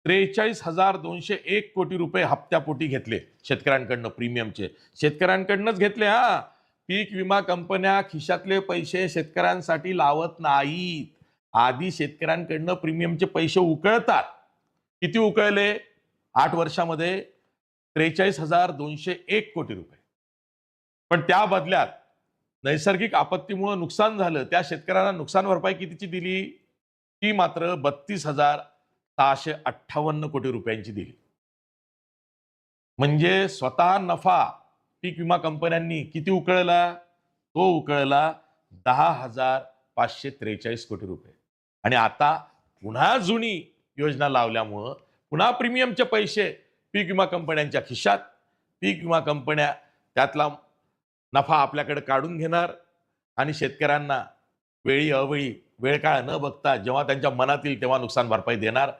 43,201 कोटी रुपये हप्त्यापोटी घेतले शेतकऱ्यांकडनं, प्रीमियमचे शेतकऱ्यांकडनंच घेतले. हा, पीक विमा कंपन्या खिशातले पैसे शेतकऱ्यांसाठी लावत नाहीत. आधी शेतकऱ्यांकडनं प्रीमियमचे पैसे उकळतात. किती उकळले 8 वर्षामध्ये? 43,201 कोटी रुपये. पण त्या बदल्यात नैसर्गिक आपत्तीमुळे नुकसान झालं, त्या शेतकऱ्यांना नुकसान भरपाई कितीची दिली? ती मात्र 32,658 कोटी रुपयांची दिली. म्हणजे स्वतः नफा पीक विमा कंपन्यांनी किती उकळला? तो उकळला 10,543 कोटी रुपये. आणि आता पुन्हा जुनी योजना लावल्यामुळं पुन्हा प्रीमियमचे पैसे पीक विमा कंपन्यांच्या खिशात. पीक विमा कंपन्या त्यातला नफा आपल्याकडे काढून घेणार आणि शेतकऱ्यांना वेळी अवेळी वेळ काळ न बघता जेव्हा त्यांच्या मनातील तेव्हा नुकसान भरपाई देणार.